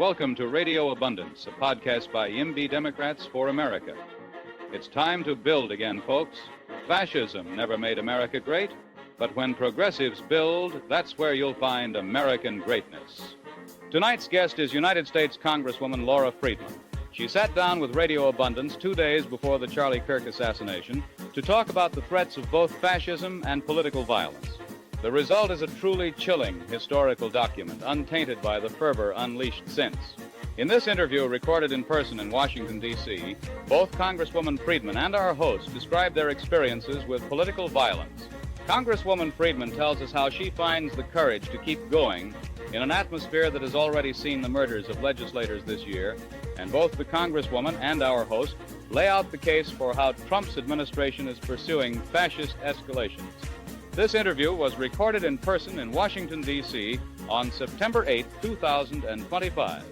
welcome to Radio Abundance, a podcast by YIMBY Democrats for America. It's time to build again, folks. Fascism never made America great, but when progressives build, that's where you'll find American greatness. Tonight's guest is United States Congresswoman Laura Friedman. She sat down with Radio Abundance 2 days before the Charlie Kirk assassination to talk about the threats of both fascism and political violence. The result is a truly chilling historical document, untainted by the fervor unleashed since. In this interview, recorded in person in Washington, D.C., both Congresswoman Friedman and our host describe their experiences with political violence. Congresswoman Friedman tells us how she finds the courage to keep going in an atmosphere that has already seen the murders of legislators this year, and both the Congresswoman and our host lay out the case for how Trump's administration is pursuing fascist escalations. This interview was recorded in person in Washington, D.C. on September 8, 2025.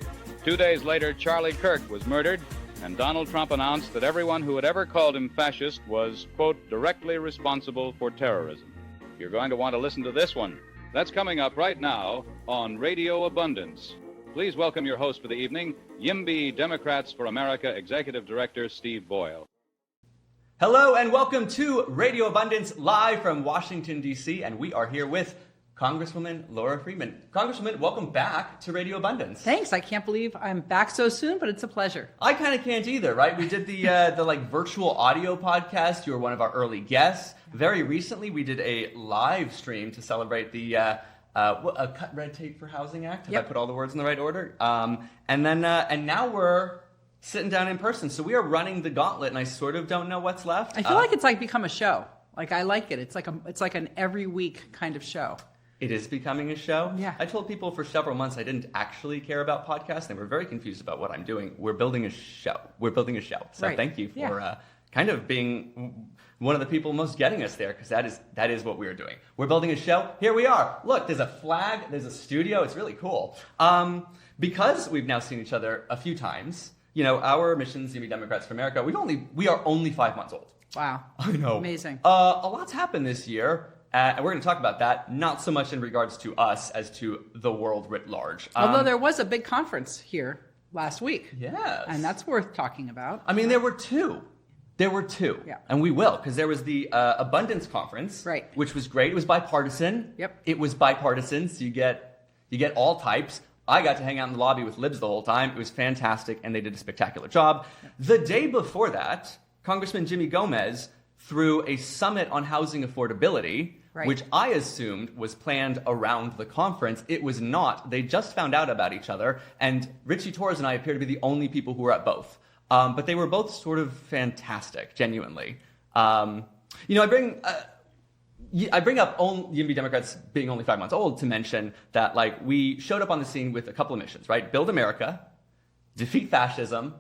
2 days later, Charlie Kirk was murdered, and Donald Trump announced that everyone who had ever called him fascist was, quote, directly responsible for terrorism. You're going to want to listen to this one. That's coming up right now on Radio Abundance. Please welcome your host for the evening, YIMBY Democrats for America Executive Director Steve Boyle. Hello and welcome to Radio Abundance live from Washington, D.C. And we are here with Congresswoman Laura Friedman. Congresswoman, welcome back to Radio Abundance. Thanks. I can't believe I'm back so soon, but it's a pleasure. I kind of can't either, right? We did the virtual audio podcast. You were one of our early guests. Very recently, we did a live stream to celebrate the Cut Red Tape for Housing Act. Have I put all the words in the right order? And now we're sitting down in person. So we are running the gauntlet, and I sort of don't know what's left. I feel like it's like become a show. Like I like it. It's like an every week kind of show. It is becoming a show? Yeah. I told people for several months I didn't actually care about podcasts. They were very confused about what I'm doing. We're building a show. So right. Thank you for kind of being one of the people most getting us there, because that is what we're doing. We're building a show. Here we are. Look, there's a flag. There's a studio. It's really cool. Because we've now seen each other a few times, you know, our missions, YIMBY Democrats for America, we are only 5 months old. Wow. I know. Amazing. A lot's happened this year. And we're going to talk about that, not so much in regards to us as to the world writ large. Although there was a big conference here last week. Yes. And that's worth talking about. I mean, there were two. Yeah. And we will, because there was the Abundance Conference, right, which was great. It was bipartisan. Yep. It was bipartisan, so you get all types. I got to hang out in the lobby with libs the whole time. It was fantastic, and they did a spectacular job. Yep. The day before that, Congressman Jimmy Gomez threw a summit on housing affordability, right, which I assumed was planned around the conference. It was not. They just found out about each other, and Richie Torres and I appear to be the only people who were at both. But they were both sort of fantastic, genuinely. I bring up YIMBY Democrats being only 5 months old to mention that, like, we showed up on the scene with a couple of missions, right? Build America, defeat fascism,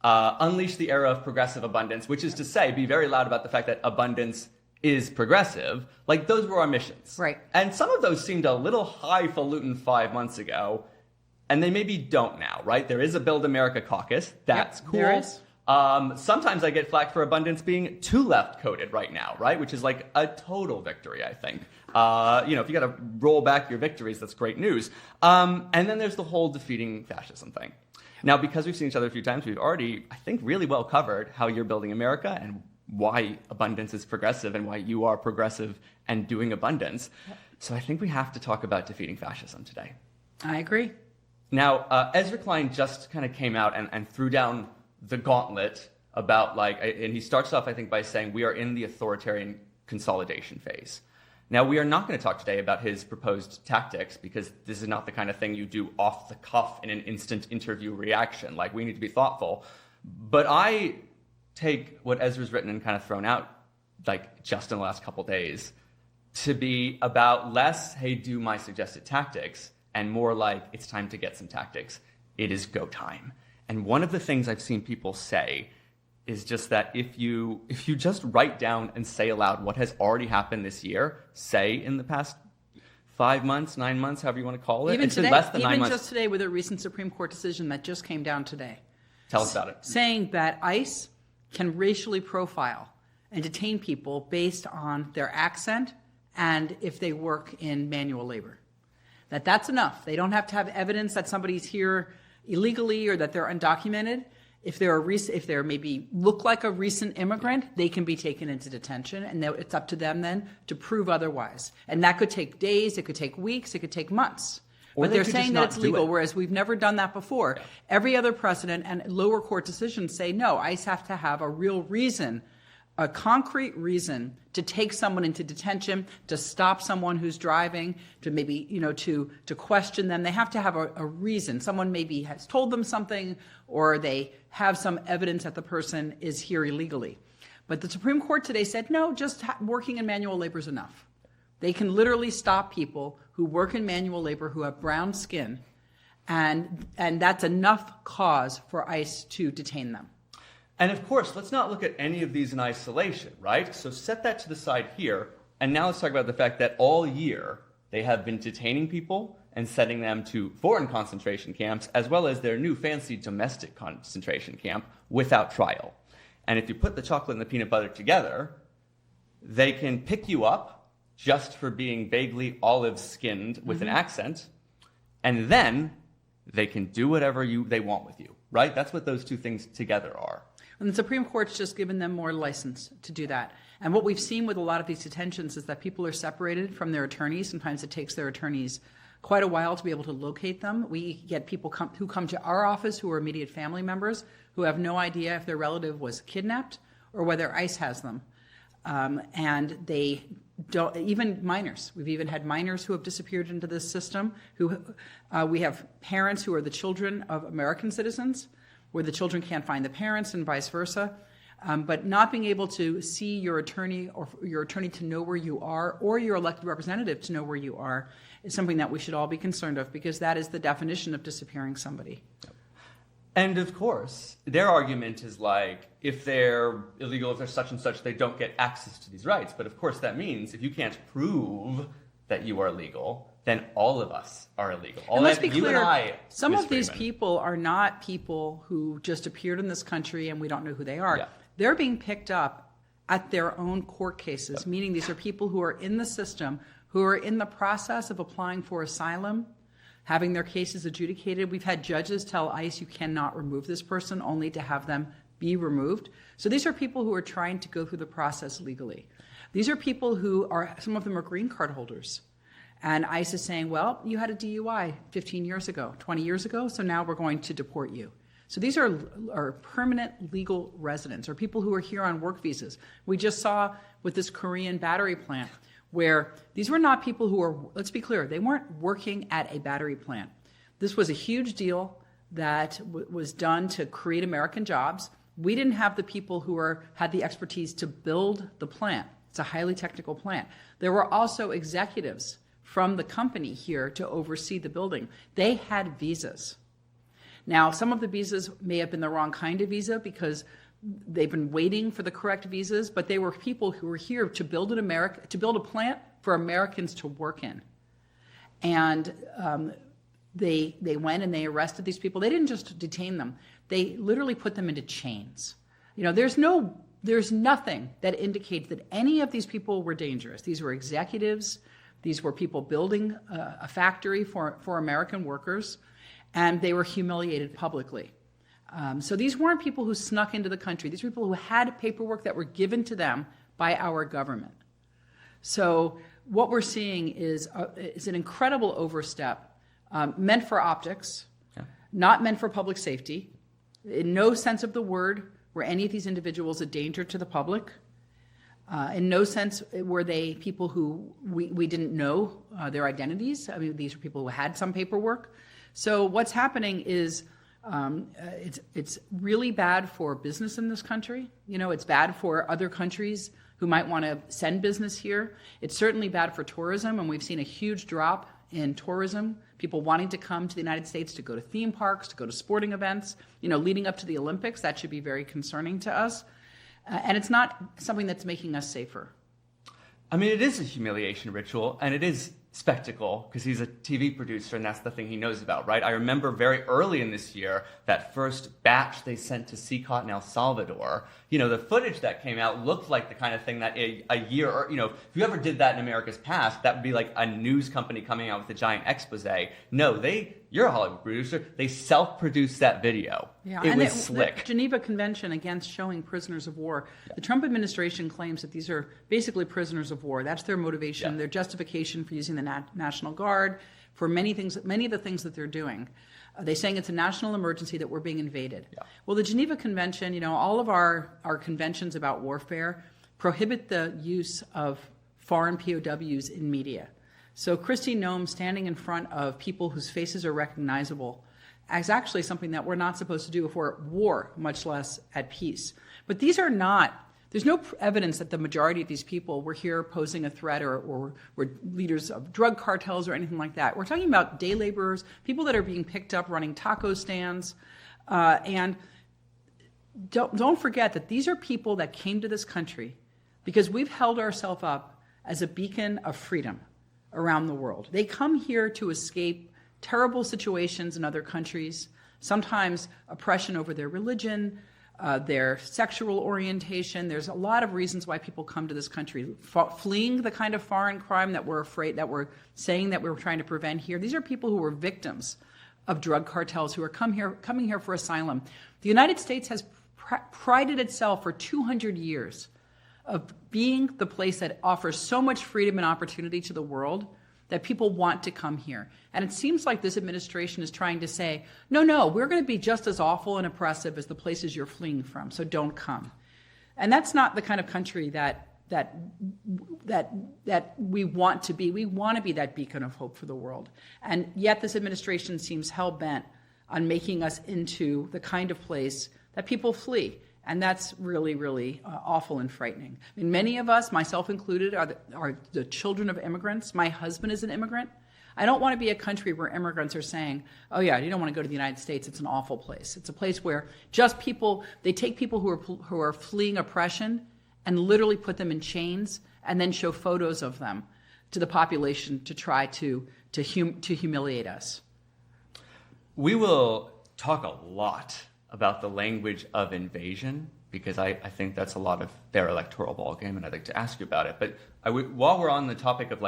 unleash the era of progressive abundance, which is to say, be very loud about the fact that abundance is progressive. Like, those were our missions. Right. And some of those seemed a little highfalutin 5 months ago, and they maybe don't now, right? There is a Build America caucus. That's cool. There is. Sometimes I get flack for abundance being too left-coded right now, right? Which is like a total victory, I think. If you got to roll back your victories, that's great news. And then there's the whole defeating fascism thing. Now, because we've seen each other a few times, we've already, I think, really well covered how you're building America and why abundance is progressive and why you are progressive and doing abundance. So I think we have to talk about defeating fascism today. I agree. Now, Ezra Klein just kind of came out and threw down the gauntlet about, and he starts off, I think, by saying we are in the authoritarian consolidation phase. Now, we are not going to talk today about his proposed tactics, because this is not the kind of thing you do off the cuff in an instant interview reaction. Like, we need to be thoughtful. But I take what Ezra's written and kind of thrown out, like, just in the last couple days, to be about less, hey, do my suggested tactics, and more like, it's time to get some tactics. It is go time. And one of the things I've seen people say is just that if you just write down and say aloud what has already happened this year, say in the past 5 months, 9 months, however you want to call it. Even it's today, been less than 9 months. even just today with a recent Supreme Court decision that just came down today. Tell us about it. Saying that ICE can racially profile and detain people based on their accent and if they work in manual labor. That's enough. They don't have to have evidence that somebody's here illegally or that they're undocumented, if they're maybe look like a recent immigrant, they can be taken into detention, and it's up to them then to prove otherwise. And that could take days, it could take weeks, it could take months. Or but they're saying that it's legal, whereas we've never done that before. Yeah. Every other precedent and lower court decisions say, no, ICE have to have a real reason, a concrete reason to take someone into detention, to stop someone who's driving, to maybe, to question them. They have to have a reason. Someone maybe has told them something, or they have some evidence that the person is here illegally. But the Supreme Court today said, no, just working in manual labor is enough. They can literally stop people who work in manual labor who have brown skin, and that's enough cause for ICE to detain them. And of course, let's not look at any of these in isolation, right? So set that to the side here, and now let's talk about the fact that all year they have been detaining people and sending them to foreign concentration camps, as well as their new fancy domestic concentration camp without trial. And if you put the chocolate and the peanut butter together, they can pick you up just for being vaguely olive-skinned with an accent, and then they can do whatever they want with you, right? That's what those two things together are. And the Supreme Court's just given them more license to do that. And what we've seen with a lot of these detentions is that people are separated from their attorneys. Sometimes it takes their attorneys quite a while to be able to locate them. We get people who come to our office who are immediate family members who have no idea if their relative was kidnapped or whether ICE has them. And they don't, even minors. We've even had minors who have disappeared into this system. We have parents who are the children of American citizens, where the children can't find the parents and vice versa. But not being able to see your attorney or your attorney to know where you are, or your elected representative to know where you are, is something that we should all be concerned of, because that is the definition of disappearing somebody. And of course, their argument is like, if they're illegal, if they're such and such, they don't get access to these rights. But of course, that means if you can't prove that you are legal, then all of us are illegal. And let's be clear, some Ms. of these Friedman. people are not people who just appeared in this country and we don't know who they are. Yeah. They're being picked up at their own court cases, meaning these are people who are in the system, who are in the process of applying for asylum, having their cases adjudicated. We've had judges tell ICE you cannot remove this person, only to have them be removed. So these are people who are trying to go through the process legally. These are people who are, some of them are green card holders. And ICE is saying, well, you had a DUI 15 years ago, 20 years ago, so now we're going to deport you. So these are permanent legal residents, or people who are here on work visas. We just saw with this Korean battery plant where these were not people who were, let's be clear, they weren't working at a battery plant. This was a huge deal that was done to create American jobs. We didn't have the people who had the expertise to build the plant. It's a highly technical plant. There were also executives from the company here to oversee the building. They had visas. Now, some of the visas may have been the wrong kind of visa because they've been waiting for the correct visas, but they were people who were here to build a plant for Americans to work in. And they went and they arrested these people. They didn't just detain them. They literally put them into chains. You know, there's nothing that indicates that any of these people were dangerous. These were executives. These were people building a factory for American workers, and they were humiliated publicly. So these weren't people who snuck into the country. These were people who had paperwork that were given to them by our government. So what we're seeing is an incredible overstep, meant for optics, not meant for public safety. In no sense of the word were any of these individuals a danger to the public. In no sense were they people who we didn't know their identities. I mean, these are people who had some paperwork. So what's happening is it's really bad for business in this country. You know, it's bad for other countries who might want to send business here. It's certainly bad for tourism, and we've seen a huge drop in tourism, people wanting to come to the United States to go to theme parks, to go to sporting events, you know, leading up to the Olympics. That should be very concerning to us. And it's not something that's making us safer. I mean, it is a humiliation ritual, and it is spectacle, because he's a TV producer, and that's the thing he knows about, right? I remember very early in this year, that first batch they sent to CCOT in El Salvador. You know, the footage that came out looked like the kind of thing that a year, or, you know, if you ever did that in America's past, that would be like a news company coming out with a giant expose. No, they you're a Hollywood producer. They self-produced that video. Yeah, it and was slick. The Geneva Convention against showing prisoners of war. Yeah. The Trump administration claims that these are basically prisoners of war. That's their motivation, their justification for using the National Guard, for many of the things that they're doing. They're saying it's a national emergency, that we're being invaded. Yeah. Well, the Geneva Convention, all of our conventions about warfare prohibit the use of foreign POWs in media. So Kristi Noem standing in front of people whose faces are recognizable is actually something that we're not supposed to do if we're at war, much less at peace. But these are not, there's no evidence that the majority of these people were here posing a threat or were leaders of drug cartels or anything like that. We're talking about day laborers, people that are being picked up running taco stands. And don't forget that these are people that came to this country because we've held ourselves up as a beacon of freedom around the world. They come here to escape terrible situations in other countries, sometimes oppression over their religion, their sexual orientation. There's a lot of reasons why people come to this country, fleeing the kind of foreign crime that we're afraid, that we're saying that we're trying to prevent here. These are people who were victims of drug cartels who are coming here for asylum. The United States has prided itself for 200 years of being the place that offers so much freedom and opportunity to the world that people want to come here. And it seems like this administration is trying to say, no, we're going to be just as awful and oppressive as the places you're fleeing from, so don't come. And that's not the kind of country that we want to be. We want to be that beacon of hope for the world. And yet this administration seems hell-bent on making us into the kind of place that people flee. And that's really, really awful and frightening. I mean, many of us, myself included, are the children of immigrants. My husband is an immigrant. I don't want to be a country where immigrants are saying, oh yeah, you don't want to go to the United States. It's an awful place. It's a place where they take people who are fleeing oppression and literally put them in chains and then show photos of them to the population to try to humiliate us. We will talk a lot about the language of invasion, because I think that's a lot of their electoral ballgame, and I'd like to ask you about it. But while we're on the topic of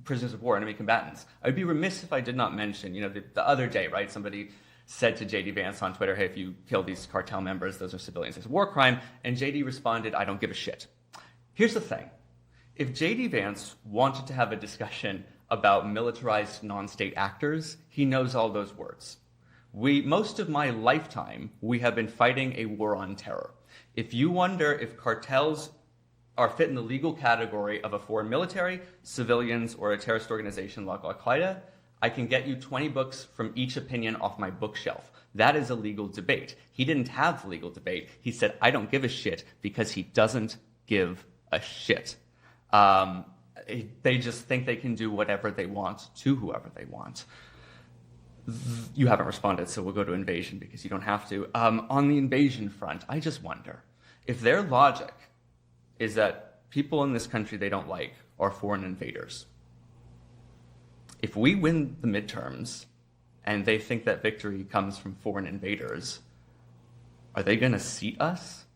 prisoners of war, enemy combatants, I'd be remiss if I did not mention, the other day, right, somebody said to J.D. Vance on Twitter, hey, if you kill these cartel members, those are civilians, it's a war crime, and J.D. responded, I don't give a shit. Here's the thing. If J.D. Vance wanted to have a discussion about militarized non-state actors, he knows all those words. Most of my lifetime, we have been fighting a war on terror. If you wonder if cartels are fit in the legal category of a foreign military, civilians, or a terrorist organization like Al-Qaeda, I can get you 20 books from each opinion off my bookshelf. That is a legal debate. He didn't have the legal debate. He said, I don't give a shit, because he doesn't give a shit. They just think they can do whatever they want to whoever they want. You haven't responded, so we'll go to invasion because you don't have to. On the invasion front, I just wonder if their logic is that people in this country they don't like are foreign invaders. If we win the midterms and they think that victory comes from foreign invaders, are they going to seat us?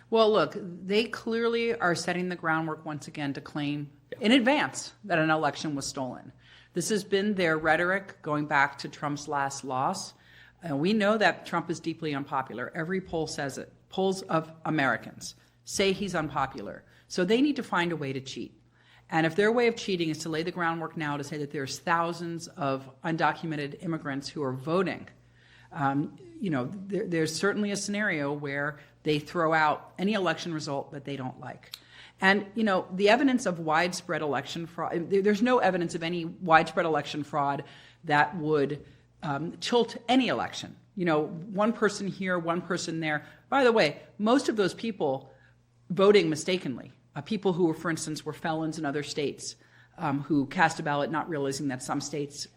Well, look, they clearly are setting the groundwork once again to claim in advance that an election was stolen. This has been their rhetoric going back to Trump's last loss. We know that Trump is deeply unpopular. Every poll says it. Polls of Americans say he's unpopular. So they need to find a way to cheat. And if their way of cheating is to lay the groundwork now to say that there's thousands of undocumented immigrants who are voting, there's certainly a scenario where they throw out any election result that they don't like. And, the evidence of widespread election fraud, there's no evidence of any widespread election fraud that would tilt any election. One person here, one person there. By the way, most of those people voting mistakenly, people who, for instance, were felons in other states who cast a ballot not realizing that some states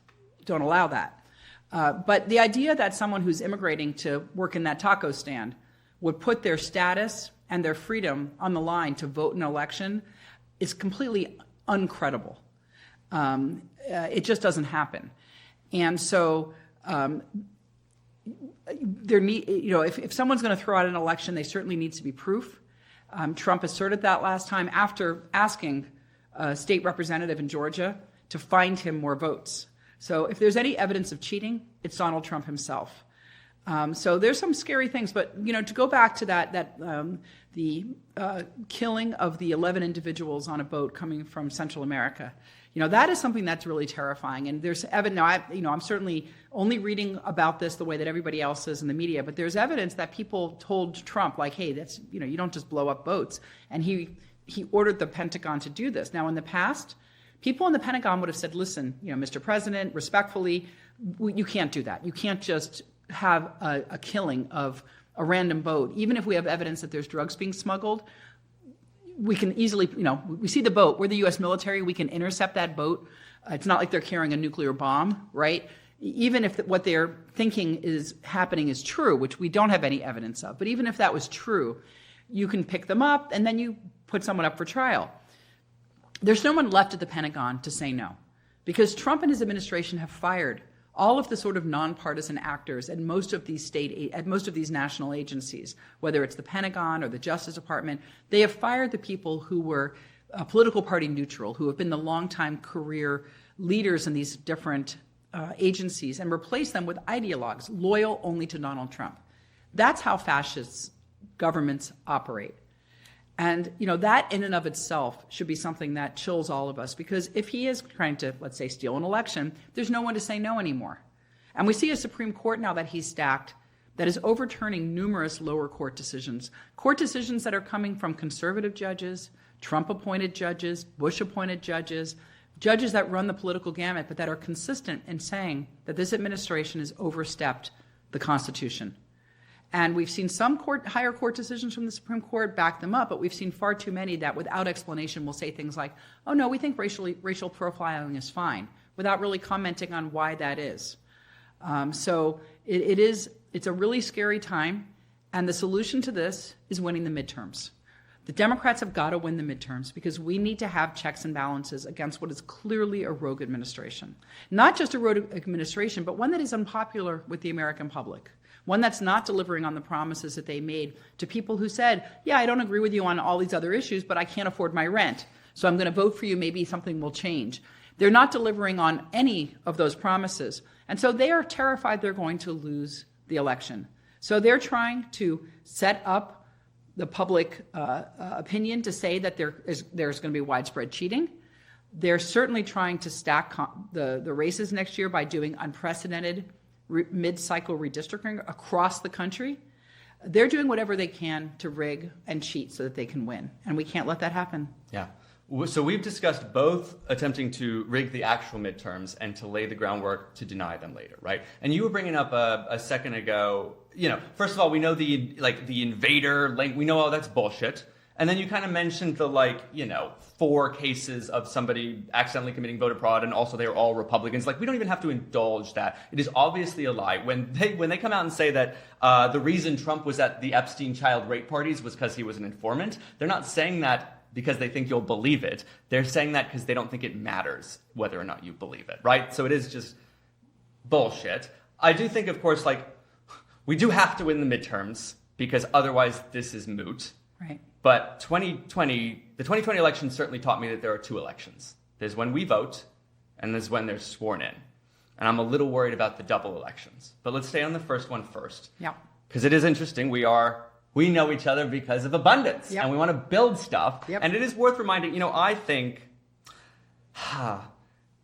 don't allow that. But the idea that someone who's immigrating to work in that taco stand would put their status and their freedom on the line to vote in an election is completely uncredible. It just doesn't happen. And so if someone's going to throw out an election, there certainly needs to be proof. Trump asserted that last time after asking a state representative in Georgia to find him more votes. So if there's any evidence of cheating, it's Donald Trump himself. So there's some scary things, but to go back to the killing of the 11 individuals on a boat coming from Central America, that is something that's really terrifying. And there's evidence. Now, I'm certainly only reading about this the way that everybody else is in the media, but there's evidence that people told Trump, like, hey, that's you don't just blow up boats, and he ordered the Pentagon to do this. Now, in the past, people in the Pentagon would have said, listen, Mr. President, respectfully, you can't do that. You can't just have a killing of a random boat. Even if we have evidence that there's drugs being smuggled, we can easily, we see the boat. We're the U.S. military. We can intercept that boat. It's not like they're carrying a nuclear bomb, right? Even if what they're thinking is happening is true, which we don't have any evidence of, but even if that was true, you can pick them up and then you put someone up for trial. There's no one left at the Pentagon to say no, because Trump and his administration have fired all of the sort of nonpartisan actors at most of these national agencies, whether it's the Pentagon or the Justice Department. They have fired the people who were political party neutral, who have been the longtime career leaders in these different agencies, and replaced them with ideologues loyal only to Donald Trump. That's how fascist governments operate. And, that in and of itself should be something that chills all of us, because if he is trying to, let's say, steal an election, there's no one to say no anymore. And we see a Supreme Court now that he's stacked that is overturning numerous lower court decisions that are coming from conservative judges, Trump-appointed judges, Bush-appointed judges that run the political gamut, but that are consistent in saying that this administration has overstepped the Constitution. And we've seen some higher court decisions from the Supreme Court back them up, but we've seen far too many that without explanation will say things like, oh no, we think racial profiling is fine, without really commenting on why that is. So it's a really scary time, and the solution to this is winning the midterms. The Democrats have got to win the midterms because we need to have checks and balances against what is clearly a rogue administration. Not just a rogue administration, but one that is unpopular with the American public. One that's not delivering on the promises that they made to people who said, yeah, I don't agree with you on all these other issues, but I can't afford my rent, so I'm going to vote for you, maybe something will change. They're not delivering on any of those promises. And so they are terrified they're going to lose the election. So they're trying to set up the public opinion to say that there's going to be widespread cheating. They're certainly trying to stack the races next year by doing unprecedented mid-cycle redistricting across the country. They're doing whatever they can to rig and cheat so that they can win, and we can't let that happen. Yeah. So we've discussed both attempting to rig the actual midterms and to lay the groundwork to deny them later, right? And you were bringing up a second ago, first of all, we know the invader link, we know, that's bullshit. And then you kind of mentioned the 4 cases of somebody accidentally committing voter fraud, and also they were all Republicans. We don't even have to indulge that. It is obviously a lie. When they come out and say that the reason Trump was at the Epstein child rape parties was because he was an informant, they're not saying that because they think you'll believe it. They're saying that because they don't think it matters whether or not you believe it, right? So it is just bullshit. I do think, of course, we do have to win the midterms because otherwise this is moot. Right. But the 2020 election certainly taught me that there are 2 elections. There's when we vote, and there's when they're sworn in. And I'm a little worried about the double elections. But let's stay on the first one first. Yeah. Because it is interesting. We know each other because of abundance. Yep. And we want to build stuff. Yep. And it is worth reminding, I think,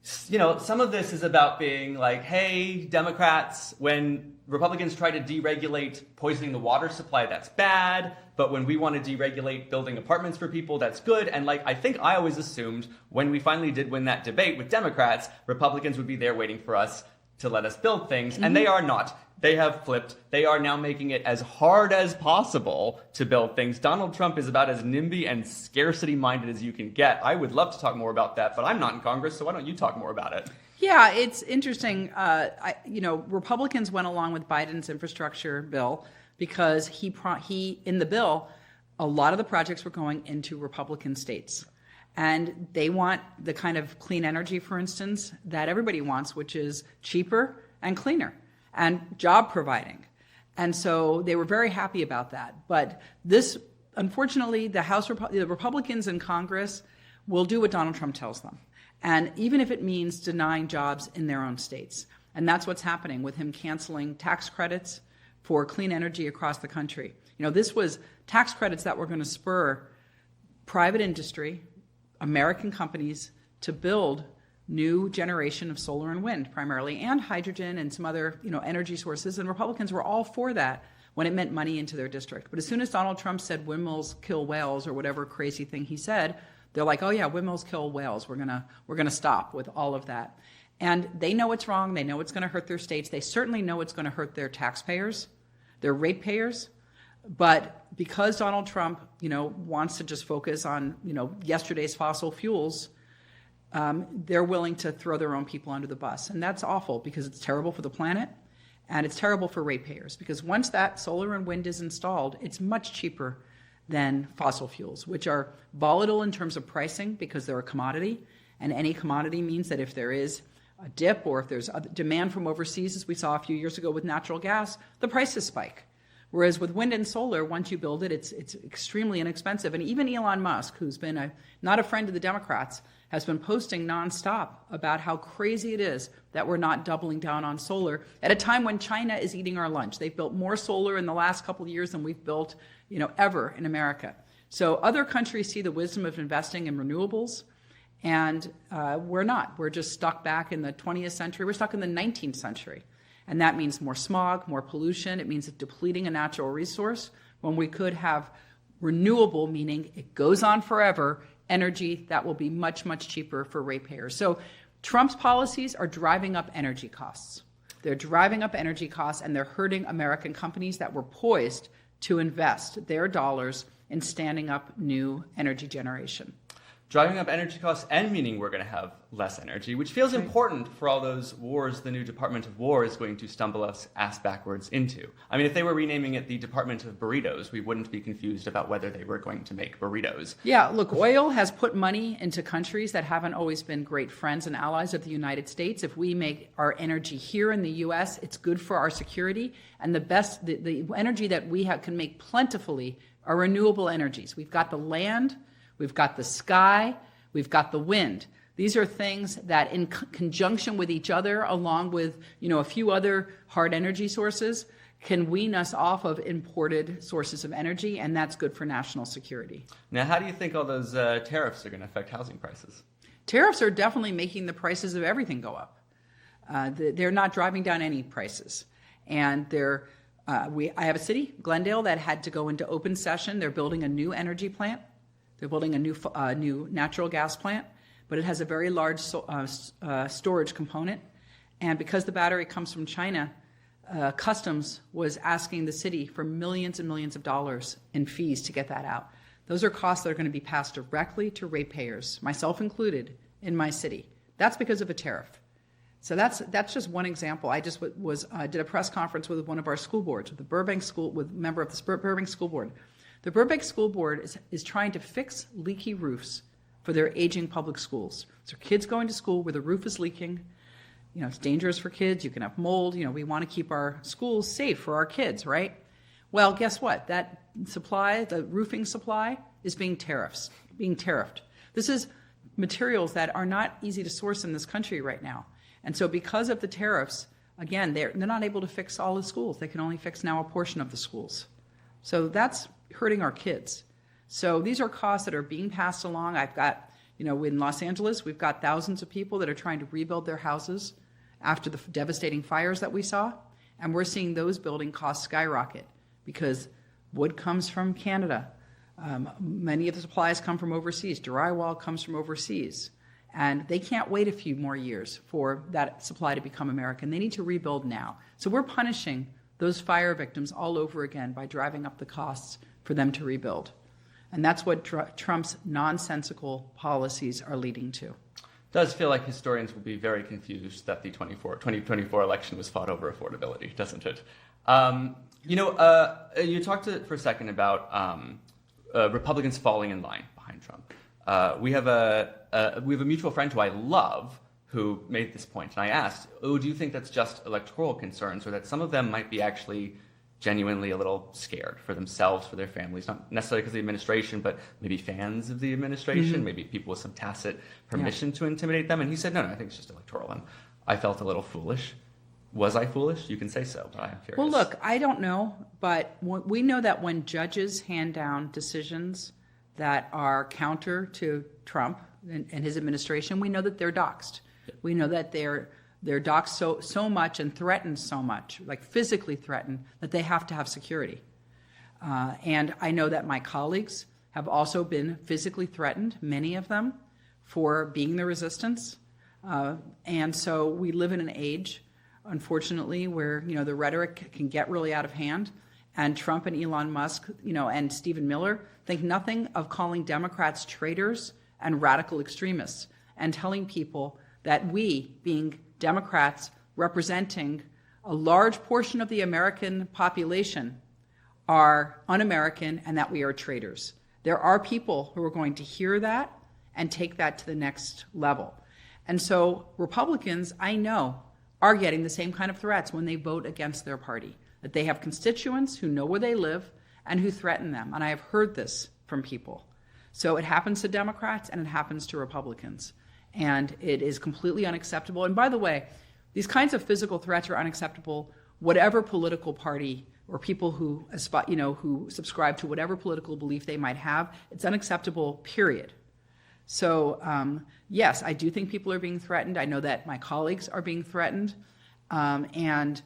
some of this is about being hey, Democrats, when Republicans try to deregulate poisoning the water supply, that's bad. But when we want to deregulate building apartments for people, that's good. And I think I always assumed when we finally did win that debate with Democrats, Republicans would be there waiting for us to let us build things. Mm-hmm. And they are not. They have flipped. They are now making it as hard as possible to build things. Donald Trump is about as NIMBY and scarcity-minded as you can get. I would love to talk more about that, but I'm not in Congress, so why don't you talk more about it? Yeah, it's interesting. Republicans went along with Biden's infrastructure bill because he in the bill, a lot of the projects were going into Republican states. And they want the kind of clean energy, for instance, that everybody wants, which is cheaper and cleaner and job providing. And so they were very happy about that. But this, unfortunately, the Republicans in Congress will do what Donald Trump tells them. And even if it means denying jobs in their own states. And that's what's happening with him canceling tax credits for clean energy across the country. This was tax credits that were going to spur private industry, American companies, to build new generation of solar and wind primarily, and hydrogen and some other energy sources. And Republicans were all for that when it meant money into their district. But as soon as Donald Trump said windmills kill whales or whatever crazy thing he said, they're like, oh yeah, windmills kill whales. We're gonna stop with all of that. And they know it's wrong. They know it's going to hurt their states. They certainly know it's going to hurt their taxpayers, their ratepayers. But because Donald Trump, wants to just focus on, yesterday's fossil fuels, they're willing to throw their own people under the bus. And that's awful because it's terrible for the planet and it's terrible for ratepayers. Because once that solar and wind is installed, it's much cheaper than fossil fuels, which are volatile in terms of pricing because they're a commodity. And any commodity means that if there is a dip or if there's demand from overseas, as we saw a few years ago with natural gas, the prices spike. Whereas with wind and solar, once you build it, it's extremely inexpensive. And even Elon Musk, who's been not a friend of the Democrats, has been posting nonstop about how crazy it is that we're not doubling down on solar at a time when China is eating our lunch. They've built more solar in the last couple of years than we've built, ever in America. So other countries see the wisdom of investing in renewables. And we're not. We're just stuck back in the 20th century. We're stuck in the 19th century. And that means more smog, more pollution. It means depleting a natural resource when we could have renewable, meaning it goes on forever, energy that will be much, much cheaper for ratepayers. So Trump's policies are driving up energy costs. They're driving up energy costs, and they're hurting American companies that were poised to invest their dollars in standing up new energy generation. Driving up energy costs and meaning we're going to have less energy, which feels important for all those wars the new Department of War is going to stumble us ass backwards into. I mean, if they were renaming it the Department of Burritos, we wouldn't be confused about whether they were going to make burritos. Yeah, look, oil has put money into countries that haven't always been great friends and allies of the United States. If we make our energy here in the U.S., it's good for our security. And the energy that we can make plentifully are renewable energies. We've got the land. We've got the sky, we've got the wind. These are things that in conjunction with each other, along with a few other hard energy sources, can wean us off of imported sources of energy, and that's good for national security. Now, how do you think all those tariffs are going to affect housing prices? Tariffs are definitely making the prices of everything go up. They're not driving down any prices. And I have a city, Glendale, that had to go into open session. They're building a new energy plant. They're building a new natural gas plant, but it has a very large storage component. And because the battery comes from China, Customs was asking the city for millions and millions of dollars in fees to get that out. Those are costs that are going to be passed directly to ratepayers, myself included, in my city. That's because of a tariff. So that's just one example. I just did a press conference with one of our school boards, with a member of the Burbank School Board. The Burbank School Board is trying to fix leaky roofs for their aging public schools. So kids going to school where the roof is leaking, it's dangerous for kids. You can have mold. We want to keep our schools safe for our kids, right? Well, guess what? That supply, the roofing supply, is being tariffed. This is materials that are not easy to source in this country right now. And so because of the tariffs, again, they're not able to fix all the schools. They can only fix now a portion of the schools. So that's hurting our kids. So these are costs that are being passed along. I've got, in Los Angeles, we've got thousands of people that are trying to rebuild their houses after the devastating fires that we saw. And we're seeing those building costs skyrocket because wood comes from Canada. Many of the supplies come from overseas. Drywall comes from overseas. And they can't wait a few more years for that supply to become American. They need to rebuild now. So we're punishing those fire victims all over again by driving up the costs for them to rebuild. And that's what Trump's nonsensical policies are leading to. It does feel like historians will be very confused that the 2024 election was fought over affordability, doesn't it? You talked for a second about Republicans falling in line behind Trump. We have a mutual friend who I love who made this point, and I asked, do you think that's just electoral concerns, or that some of them might be actually genuinely a little scared for themselves, for their families, not necessarily because of the administration, but maybe fans of the administration, maybe people with some tacit permission to intimidate them. And he said, no, I think it's just electoral. And I felt a little foolish. Was I foolish? You can say so, but I'm curious. Well, look, I don't know, but we know that when judges hand down decisions that are counter to Trump and his administration, we know that they're doxxed. Yeah. We know that they're doxxed so much and threatened so much, like physically threatened, that they have to have security. And I know that my colleagues have also been physically threatened, many of them, for being the resistance. And so we live in an age, unfortunately, where the rhetoric can get really out of hand, and Trump and Elon Musk, and Stephen Miller think nothing of calling Democrats traitors and radical extremists, and telling people that we, being Democrats representing a large portion of the American population, are un-American and that we are traitors. There are people who are going to hear that and take that to the next level. And so Republicans, I know, are getting the same kind of threats when they vote against their party, that they have constituents who know where they live and who threaten them. And I have heard this from people. So it happens to Democrats and it happens to Republicans. And it is completely unacceptable. And by the way, these kinds of physical threats are unacceptable, whatever political party or people who subscribe to whatever political belief they might have. It's unacceptable, period. So, yes, I do think people are being threatened. I know that my colleagues are being threatened. And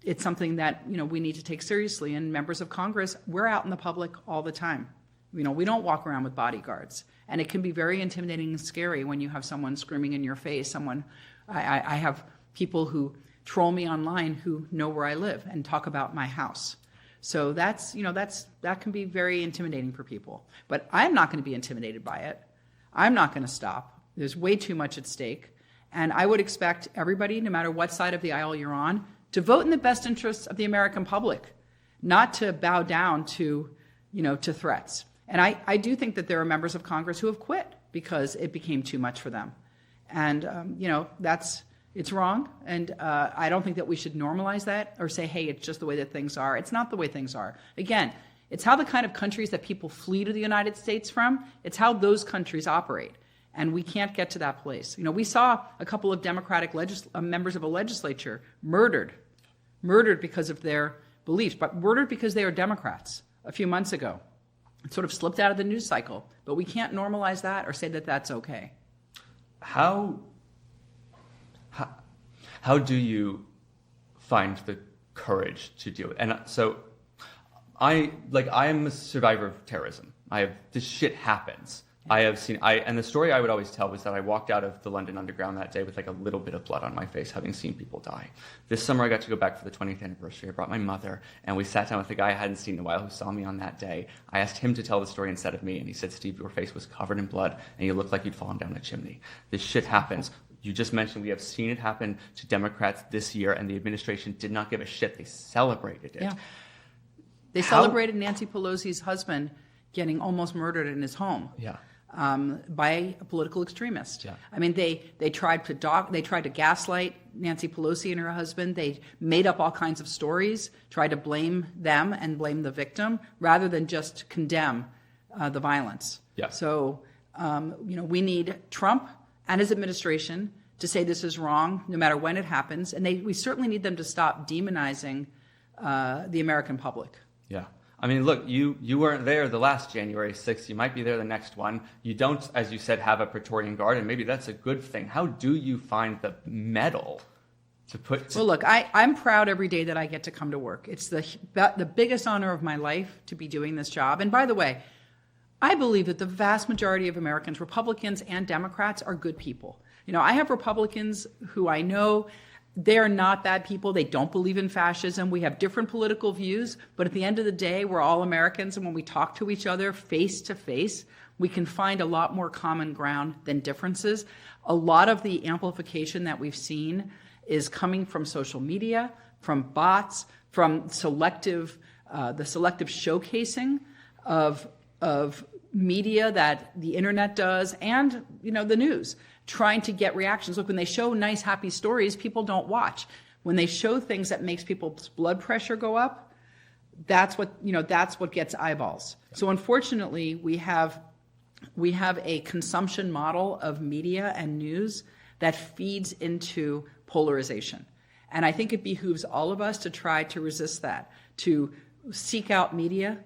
it's something that, we need to take seriously. And members of Congress, we're out in the public all the time. We don't walk around with bodyguards. And it can be very intimidating and scary when you have someone screaming in your face. I have people who troll me online who know where I live and talk about my house. So that can be very intimidating for people. But I'm not going to be intimidated by it. I'm not going to stop. There's way too much at stake. And I would expect everybody, no matter what side of the aisle you're on, to vote in the best interests of the American public, not to bow down to threats. And I do think that there are members of Congress who have quit because it became too much for them. And, it's wrong. And I don't think that we should normalize that or say, hey, it's just the way that things are. It's not the way things are. Again, it's how the kind of countries that people flee to the United States from, it's how those countries operate. And we can't get to that place. We saw a couple of Democratic members of a legislature murdered because of their beliefs, but murdered because they are Democrats a few months ago. It sort of slipped out of the news cycle, but we can't normalize that or say that that's okay. How do you find the courage to deal with it? And so I am a survivor of terrorism. This shit happens. And the story I would always tell was that I walked out of the London Underground that day with a little bit of blood on my face, having seen people die. This summer I got to go back for the 20th anniversary. I brought my mother, and we sat down with a guy I hadn't seen in a while who saw me on that day. I asked him to tell the story instead of me, and he said, Steve, your face was covered in blood, and you looked like you'd fallen down a chimney. This shit happens. You just mentioned we have seen it happen to Democrats this year, and the administration did not give a shit. They celebrated it. Yeah. They celebrated Nancy Pelosi's husband getting almost murdered in his home. Yeah. By a political extremist. Yeah. I mean, they tried to gaslight Nancy Pelosi and her husband. They made up all kinds of stories, tried to blame them and blame the victim rather than just condemn the violence. Yeah. So, we need Trump and his administration to say this is wrong, no matter when it happens, and we certainly need them to stop demonizing the American public. Yeah. I mean, look, you weren't there the last January 6th. You might be there the next one. You don't, as you said, have a Praetorian Guard, and maybe that's a good thing. How do you find the mettle to put... Well, look, I'm proud every day that I get to come to work. It's the biggest honor of my life to be doing this job. And by the way, I believe that the vast majority of Americans, Republicans and Democrats, are good people. I have Republicans who I know... They're not bad people. They don't believe in fascism. We have different political views, but at the end of the day, we're all Americans, and when we talk to each other face to face, we can find a lot more common ground than differences. A lot of the amplification that we've seen is coming from social media, from bots, from the selective showcasing of media that the internet does, and the news, trying to get reactions. Look, when they show nice, happy stories, people don't watch. when they show things that makes people's blood pressure go up, that's what gets eyeballs. So unfortunately, we have a consumption model of media and news that feeds into polarization. And I think it behooves all of us to try to resist that, to seek out media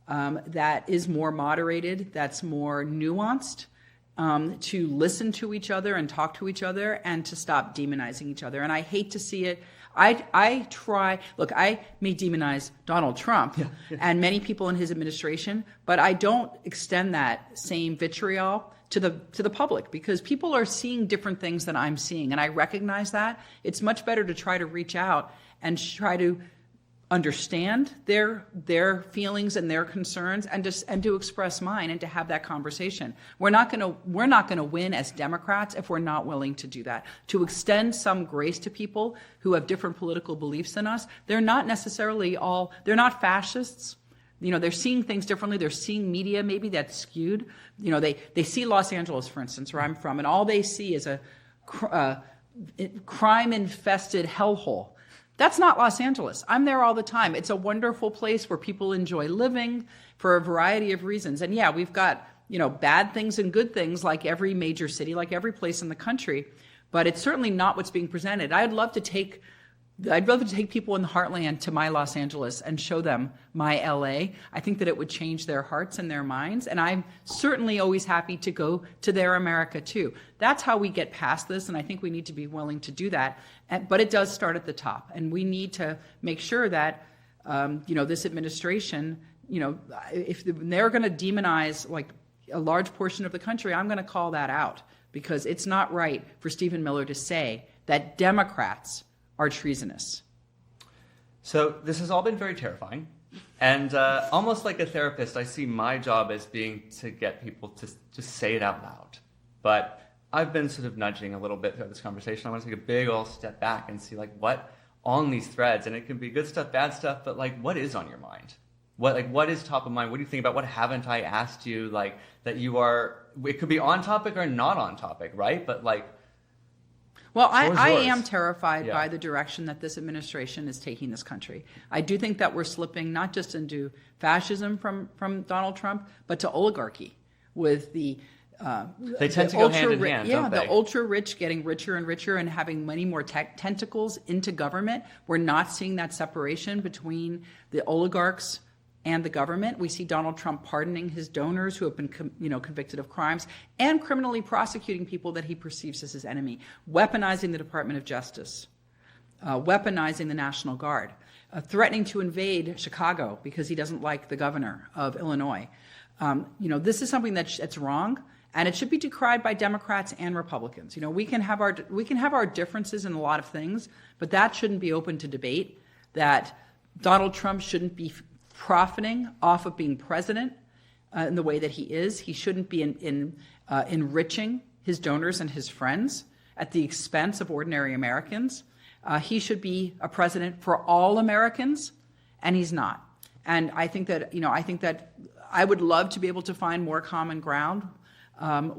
that is more moderated, that's more nuanced, to listen to each other and talk to each other, and to stop demonizing each other. And I hate to see it. I may demonize Donald Trump and many people in his administration, but I don't extend that same vitriol to the public, because people are seeing different things than I'm seeing, and I recognize that. It's much better to try to reach out and try to understand their feelings and their concerns, and to express mine and to have that conversation. We're not going to win as Democrats if we're not willing to do that. To extend some grace to people who have different political beliefs than us. They're not fascists. They're seeing things differently. They're seeing media maybe that's skewed. They see Los Angeles, for instance, where I'm from, and all they see is a crime-infested hellhole. That's not Los Angeles. I'm there all the time. It's a wonderful place where people enjoy living for a variety of reasons. And yeah, we've got, bad things and good things like every major city, like every place in the country, but it's certainly not what's being presented. I'd love to take people in the heartland to my Los Angeles and show them my LA. I think that it would change their hearts and their minds. And I'm certainly always happy to go to their America too. That's how we get past this. And I think we need to be willing to do that. But it does start at the top. And we need to make sure that, this administration, if they're going to demonize like a large portion of the country, I'm going to call that out, because it's not right for Stephen Miller to say that Democrats are treasonous. So this has all been very terrifying. And almost like a therapist, I see my job as being to get people to just say it out loud. But I've been sort of nudging a little bit throughout this conversation. I want to take a big old step back and see what on these threads, and it can be good stuff, bad stuff, but what is on your mind? What is top of mind? What do you think about? What haven't I asked you? That you are, it could be on topic or not on topic, right? But well, I am terrified by the direction that this administration is taking this country. I do think that we're slipping not just into fascism from Donald Trump, but to oligarchy with they tend to go hand in hand, don't they? The ultra-rich getting richer and richer and having many more tentacles into government. We're not seeing that separation between the oligarchs and the government. We see Donald Trump pardoning his donors who have been convicted of crimes, and criminally prosecuting people that he perceives as his enemy, weaponizing the Department of Justice, weaponizing the National Guard, threatening to invade Chicago because he doesn't like the governor of Illinois. This is something that's wrong, and it should be decried by Democrats and Republicans. We can have our differences in a lot of things, but that shouldn't be open to debate. That Donald Trump shouldn't be profiting off of being president in the way that he is. He shouldn't be enriching his donors and his friends at the expense of ordinary Americans. He should be a president for all Americans, and he's not. And I think that I would love to be able to find more common ground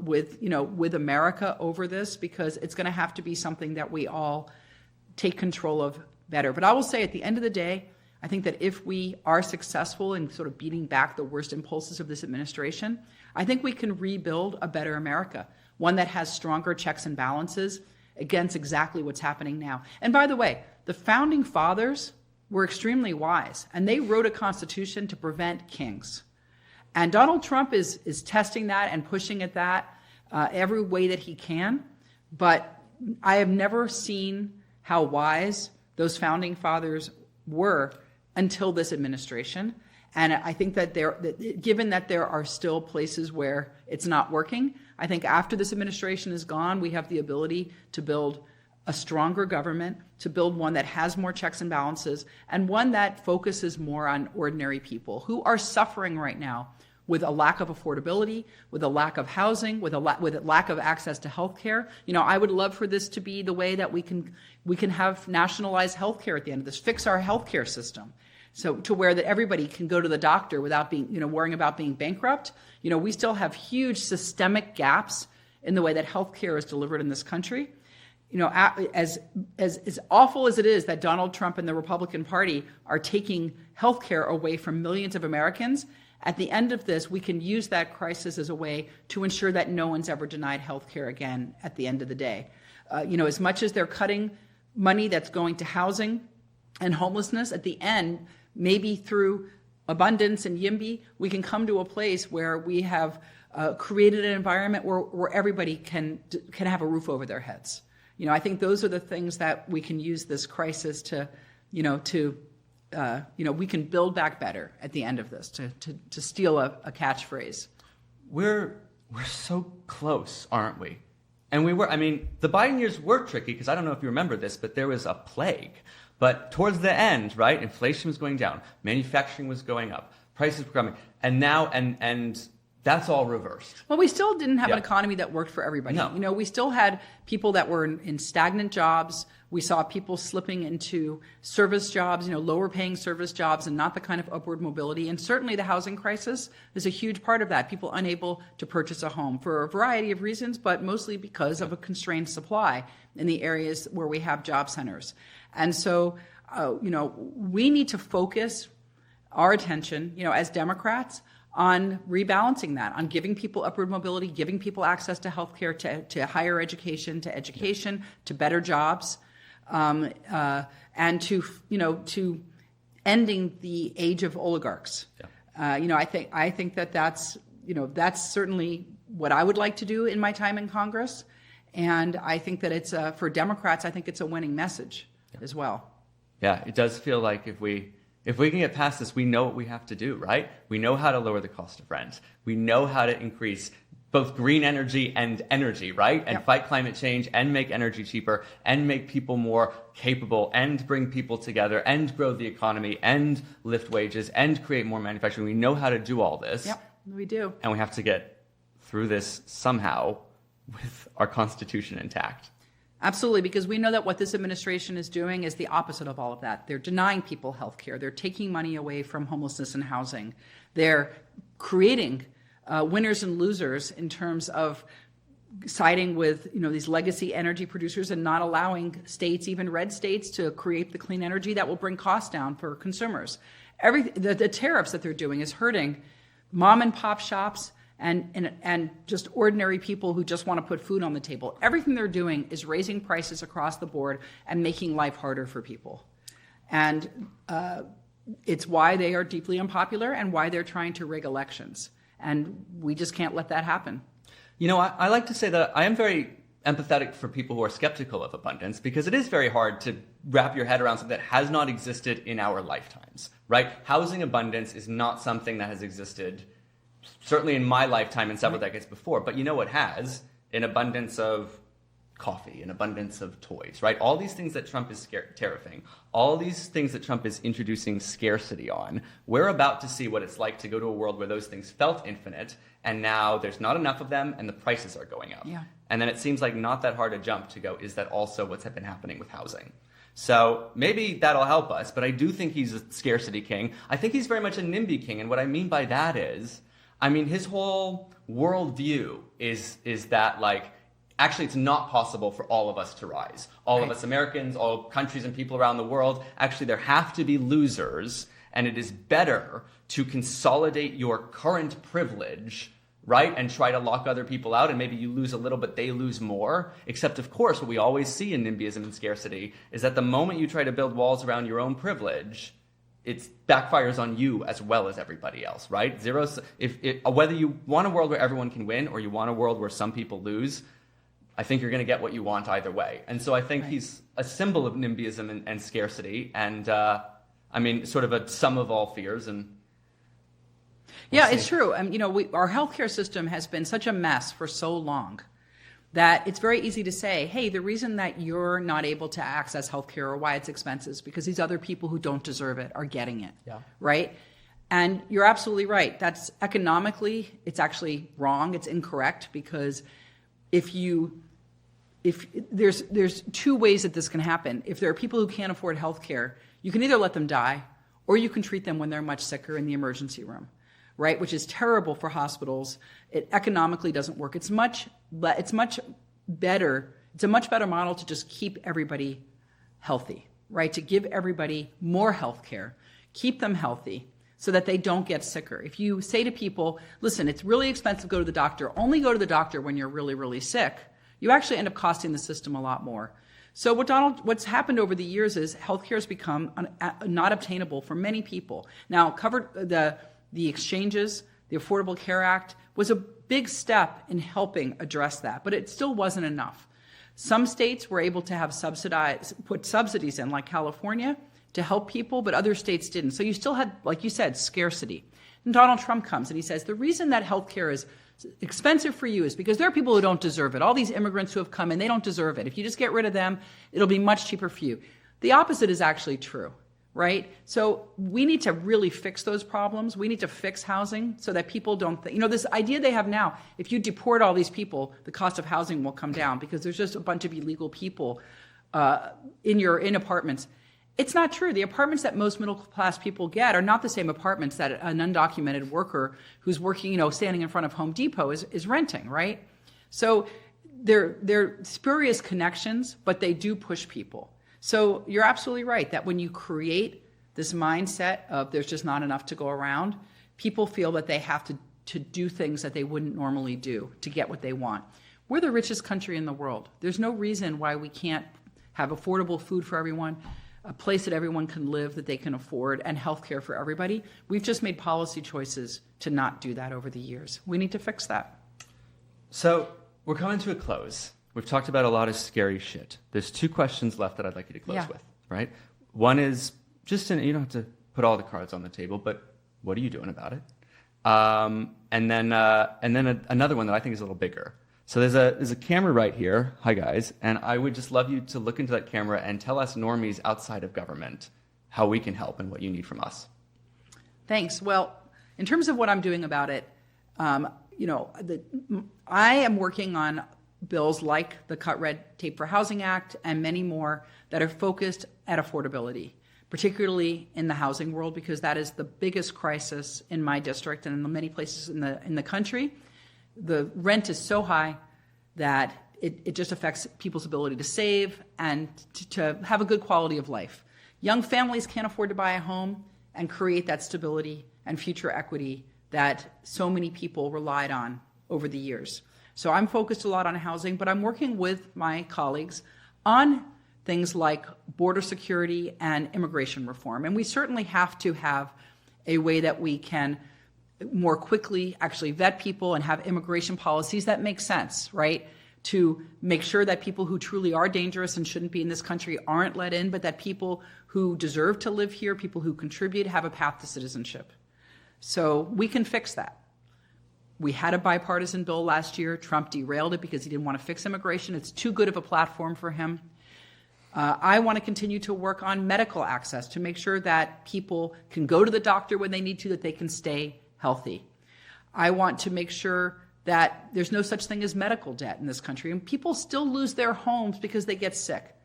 with America over this, because it's going to have to be something that we all take control of better. But I will say, at the end of the day, I think that if we are successful in sort of beating back the worst impulses of this administration, I think we can rebuild a better America, one that has stronger checks and balances against exactly what's happening now. And by the way, the founding fathers were extremely wise, and they wrote a constitution to prevent kings. And Donald Trump is testing that and pushing at that every way that he can. But I have never seen how wise those founding fathers were until this administration. And I think that given that there are still places where it's not working, I think after this administration is gone, we have the ability to build a stronger government, to build one that has more checks and balances, and one that focuses more on ordinary people who are suffering right now with a lack of affordability, with a lack of housing, with a lack of access to health care. I would love for this to be the way that we can have nationalized health care at the end of this, fix our health care system, so to where that everybody can go to the doctor without being, worrying about being bankrupt. We still have huge systemic gaps in the way that health care is delivered in this country. as awful as it is that Donald Trump and the Republican Party are taking health care away from millions of Americans, at the end of this, we can use that crisis as a way to ensure that no one's ever denied health care again at the end of the day. As much as they're cutting money that's going to housing and homelessness, at the end, maybe through abundance and YIMBY, we can come to a place where we have created an environment where everybody can have a roof over their heads. I think those are the things that we can use this crisis to we can build back better at the end of this, to steal a catchphrase. We're so close, aren't we? And the Biden years were tricky because I don't know if you remember this, but there was a plague. But towards the end, right, inflation was going down, manufacturing was going up, prices were coming, and now, and that's all reversed. Well, we still didn't have an economy that worked for everybody. No. We still had people that were in stagnant jobs. We saw people slipping into service jobs, lower paying service jobs, and not the kind of upward mobility. And certainly the housing crisis is a huge part of that. People unable to purchase a home for a variety of reasons, but mostly because of a constrained supply in the areas where we have job centers. And so, we need to focus our attention, as Democrats, on rebalancing that, on giving people upward mobility, giving people access to health care, to higher education, to better jobs, and to ending the age of oligarchs. I think that's certainly what I would like to do in my time in Congress, and I think that it's for Democrats. I think it's a winning message as well. Yeah, it does feel like if we can get past this, we know what we have to do, right? We know how to lower the cost of rent. We know how to increase both green energy and energy, right? And fight climate change and make energy cheaper and make people more capable and bring people together and grow the economy and lift wages and create more manufacturing. We know how to do all this. Yep, we do. And we have to get through this somehow with our Constitution intact. Absolutely, because we know that what this administration is doing is the opposite of all of that. They're denying people health care. They're taking money away from homelessness and housing. They're creating winners and losers in terms of siding with these legacy energy producers and not allowing states, even red states, to create the clean energy that will bring costs down for consumers. The tariffs that they're doing is hurting mom and pop shops and just ordinary people who just want to put food on the table. Everything they're doing is raising prices across the board and making life harder for people. And it's why they are deeply unpopular and why they're trying to rig elections. And we just can't let that happen. I like to say that I am very empathetic for people who are skeptical of abundance because it is very hard to wrap your head around something that has not existed in our lifetimes, right? Housing abundance is not something that has existed certainly in my lifetime and several decades before, but what has? An abundance of coffee, an abundance of toys, right? All these things that Trump is tariffing, all these things that Trump is introducing scarcity on, we're about to see what it's like to go to a world where those things felt infinite, and now there's not enough of them, and the prices are going up. Yeah. And then it seems like not that hard a jump to go, is that also what's been happening with housing? So maybe that'll help us, but I do think he's a scarcity king. I think he's very much a NIMBY king, and what I mean by that is, his whole worldview is that, actually it's not possible for all of us to rise. All of us Americans, all countries and people around the world, actually there have to be losers, and it is better to consolidate your current privilege, right, and try to lock other people out, and maybe you lose a little, but they lose more. Except, of course, what we always see in NIMBYism and scarcity is that the moment you try to build walls around your own privilege, it backfires on you as well as everybody else, right? Whether you want a world where everyone can win or you want a world where some people lose, I think you're going to get what you want either way. And so I think he's a symbol of NIMBYism and scarcity, and sort of a sum of all fears. And it's true. Our healthcare system has been such a mess for so long that it's very easy to say, hey, the reason that you're not able to access healthcare or why it's expensive is because these other people who don't deserve it are getting it, right? And you're absolutely right. That's economically, it's actually wrong. It's incorrect because if there's two ways that this can happen. If there are people who can't afford healthcare, you can either let them die or you can treat them when they're much sicker in the emergency room, right? Which is terrible for hospitals. It economically doesn't work. It's much better It's a much better model to just keep everybody healthy, right? To give everybody more health care, keep them healthy so that they don't get sicker. If you say to people, listen, it's really expensive to go to the doctor, only go to the doctor when you're really, really sick, you actually end up costing the system a lot more. So what's happened over the years is healthcare has become not obtainable for many people. Now, the exchanges, the Affordable Care Act was a big step in helping address that, but it still wasn't enough. Some states were able to have put subsidies in, like California, to help people, but other states didn't. So you still had, like you said, scarcity. And Donald Trump comes and he says, the reason that healthcare is expensive for you is because there are people who don't deserve it. All these immigrants who have come in, they don't deserve it. If you just get rid of them, it'll be much cheaper for you. The opposite is actually true, right? So we need to really fix those problems. We need to fix housing so that people don't, this idea they have now, if you deport all these people, the cost of housing will come down because there's just a bunch of illegal people in apartments. It's not true. The apartments that most middle-class people get are not the same apartments that an undocumented worker who's working, standing in front of Home Depot is renting, right? So they're spurious connections, but they do push people. So you're absolutely right that when you create this mindset of there's just not enough to go around, people feel that they have to do things that they wouldn't normally do to get what they want. We're the richest country in the world. There's no reason why we can't have affordable food for everyone, a place that everyone can live that they can afford, and health care for everybody. We've just made policy choices to not do that over the years. We need to fix that. So we're coming to a close. We've talked about a lot of scary shit. There's 2 questions left that I'd like you to close with, right? One is you don't have to put all the cards on the table, but what are you doing about it? And then another one that I think is a little bigger. So there's a camera right here. Hi, guys. And I would just love you to look into that camera and tell us normies outside of government how we can help and what you need from us. Thanks. Well, in terms of what I'm doing about it, I am working on bills like the Cut Red Tape for Housing Act and many more that are focused at affordability, particularly in the housing world, because that is the biggest crisis in my district and in many places in the country. The rent is so high that it just affects people's ability to save and to have a good quality of life. Young families can't afford to buy a home and create that stability and future equity that so many people relied on over the years. So I'm focused a lot on housing, but I'm working with my colleagues on things like border security and immigration reform. And we certainly have to have a way that we can more quickly actually vet people and have immigration policies that make sense, right? To make sure that people who truly are dangerous and shouldn't be in this country aren't let in, but that people who deserve to live here, people who contribute, have a path to citizenship. So we can fix that. We had a bipartisan bill last year. Trump derailed it because he didn't want to fix immigration. It's too good of a platform for him. I want to continue to work on medical access to make sure that people can go to the doctor when they need to, that they can stay healthy. I want to make sure that there's no such thing as medical debt in this country, and people still lose their homes because they get sick.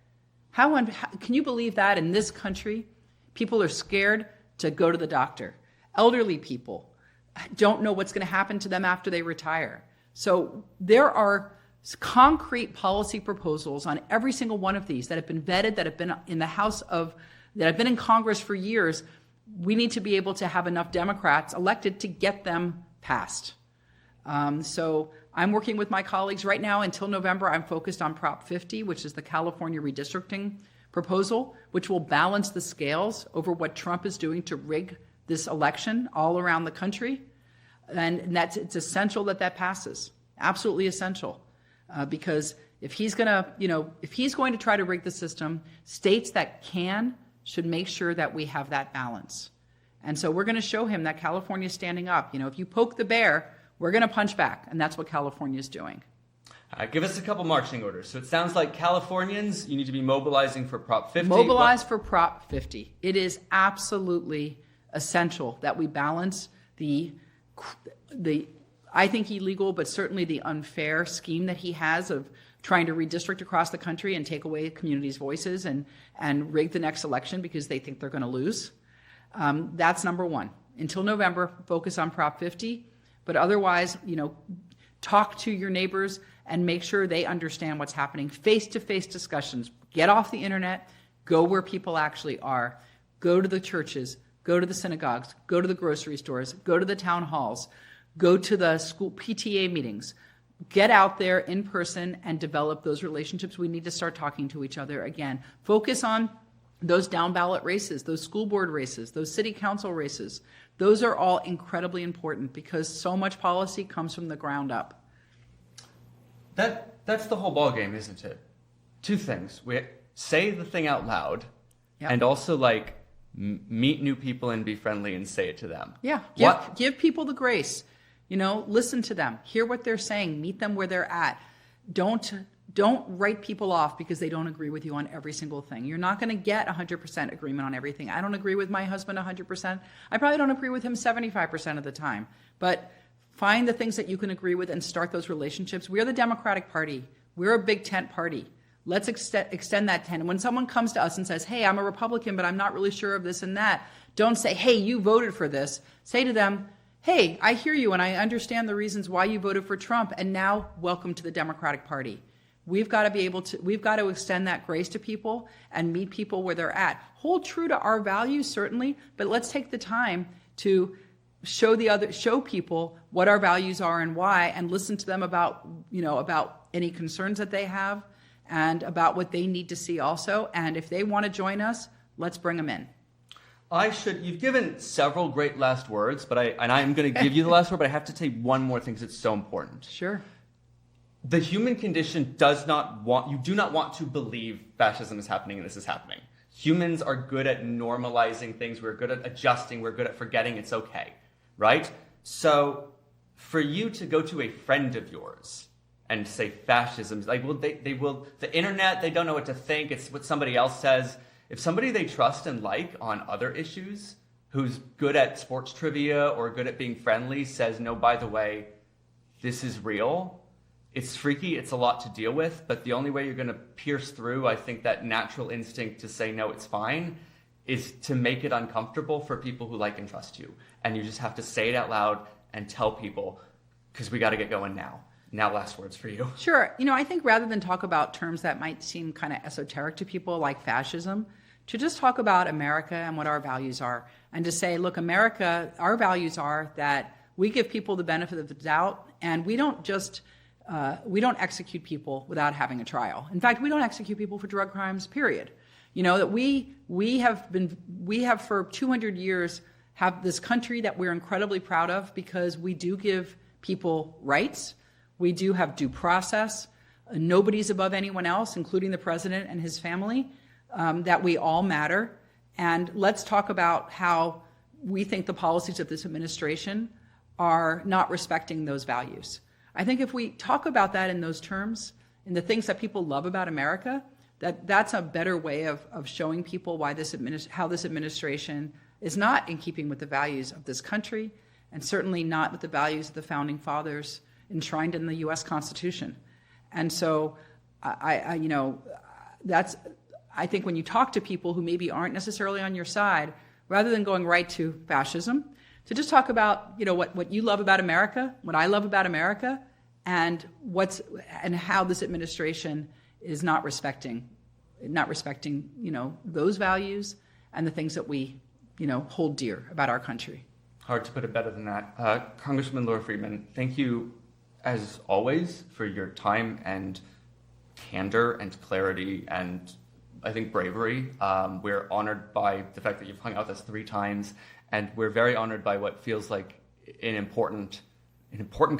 How can you believe that in this country? People are scared to go to the doctor. Elderly people don't know what's going to happen to them after they retire. So there are concrete policy proposals on every single one of these that have been vetted, that have been in the that have been in Congress for years. We need to be able to have enough Democrats elected to get them passed. So I'm working with my colleagues right now. Until November, I'm focused on Prop 50, which is the California redistricting proposal, which will balance the scales over what Trump is doing to rig this election all around the country. And it's essential that passes, absolutely essential. Because if he's going to try to rig the system, states that should make sure that we have that balance. And so we're going to show him that California is standing up. If you poke the bear, we're going to punch back. And that's what California is doing. Give us a couple marching orders. So it sounds like Californians, you need to be mobilizing for Prop 50. Mobilize for Prop 50. It is absolutely essential that we balance the I think illegal, but certainly the unfair scheme that he has of trying to redistrict across the country and take away communities' voices and rig the next election because they think they're going to lose. That's number one. Until November, focus on Prop 50. But otherwise, talk to your neighbors and make sure they understand what's happening. Face-to-face discussions. Get off the internet. Go where people actually are. Go to the churches. Go to the synagogues. Go to the grocery stores. Go to the town halls. Go to the school PTA meetings. Get out there in person and develop those relationships. We need to start talking to each other again. Focus on those down ballot races, those school board races, those city council races. Those are all incredibly important because so much policy comes from the ground up. That's the whole ballgame, isn't it? Two things. We say the thing out loud, Yep. and also like meet new people and be friendly and say it to them. Yeah. Give people the grace. Listen to them. Hear what they're saying. Meet them where they're at. Don't write people off because they don't agree with you on every single thing. You're not going to get 100% agreement on everything. I don't agree with my husband 100%. I probably don't agree with him 75% of the time. But find the things that you can agree with and start those relationships. We're the Democratic Party. We're a big tent party. Let's extend that tent. And when someone comes to us and says, hey, I'm a Republican, but I'm not really sure of this and that, don't say, hey, you voted for this. Say to them, hey, I hear you and I understand the reasons why you voted for Trump, and now welcome to the Democratic Party. We've got to extend that grace to people and meet people where they're at. Hold true to our values, certainly, but let's take the time to show people what our values are and why, and listen to them about any concerns that they have and about what they need to see also. And if they want to join us, let's bring them in. You've given several great last words, but I'm going to give you the last word, but I have to say one more thing because it's so important. Sure. The human condition you do not want to believe fascism is happening and this is happening. Humans are good at normalizing things. We're good at adjusting. We're good at forgetting it's okay, right? So for you to go to a friend of yours and say fascism, the internet, they don't know what to think. It's what somebody else says. If somebody they trust and like on other issues, who's good at sports trivia or good at being friendly, says, no, by the way, this is real, it's freaky, it's a lot to deal with, but the only way you're going to pierce through, I think, that natural instinct to say, no, it's fine, is to make it uncomfortable for people who like and trust you. And you just have to say it out loud and tell people, because we got to get going now. Now, last words for you. Sure. I think rather than talk about terms that might seem kind of esoteric to people like fascism, to just talk about America and what our values are, and to say, look, America, our values are that we give people the benefit of the doubt, and we don't execute people without having a trial. In fact, we don't execute people for drug crimes, period. That we have for 200 years have this country that we're incredibly proud of because we do give people rights. We do have due process. Nobody's above anyone else, including the president and his family, that we all matter. And let's talk about how we think the policies of this administration are not respecting those values. I think if we talk about that in those terms, in the things that people love about America, that's a better way of showing people why how this administration is not in keeping with the values of this country, and certainly not with the values of the founding fathers enshrined in the U.S. Constitution. And so, I think when you talk to people who maybe aren't necessarily on your side, rather than going right to fascism, to just talk about what you love about America, what I love about America, and how this administration is not respecting those values and the things that we hold dear about our country. Hard to put it better than that. Congresswoman Laura Friedman, thank you as always for your time and candor and clarity and I think bravery. We're honored by the fact that you've hung out with us 3 times, and we're very honored by what feels like an important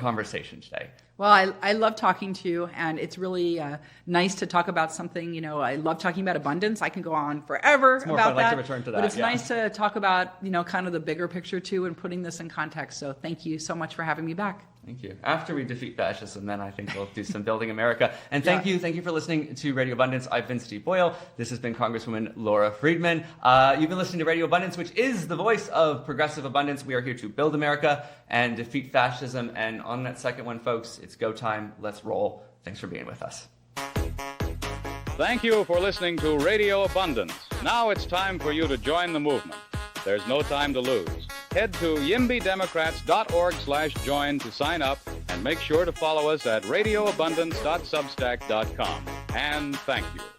conversation today. Well, I love talking to you, and it's really nice to talk about something. I love talking about abundance. I can go on forever it's more about fun. that. I'd like to return to that. But it's nice to talk about kind of the bigger picture too, and putting this in context. So thank you so much for having me back. Thank you. After we defeat fascism, then I think we'll do some building America. And thank you for listening to Radio Abundance. I've been Steve Boyle. This has been Congresswoman Laura Friedman. You've been listening to Radio Abundance, which is the voice of progressive abundance. We are here to build America and defeat fascism. And on that second one, folks, it's go time. Let's roll. Thanks for being with us. Thank you for listening to Radio Abundance. Now it's time for you to join the movement. There's no time to lose. Head to yimbydemocrats.org/join to sign up and And make sure to follow us at radioabundance.substack.com. And thank you.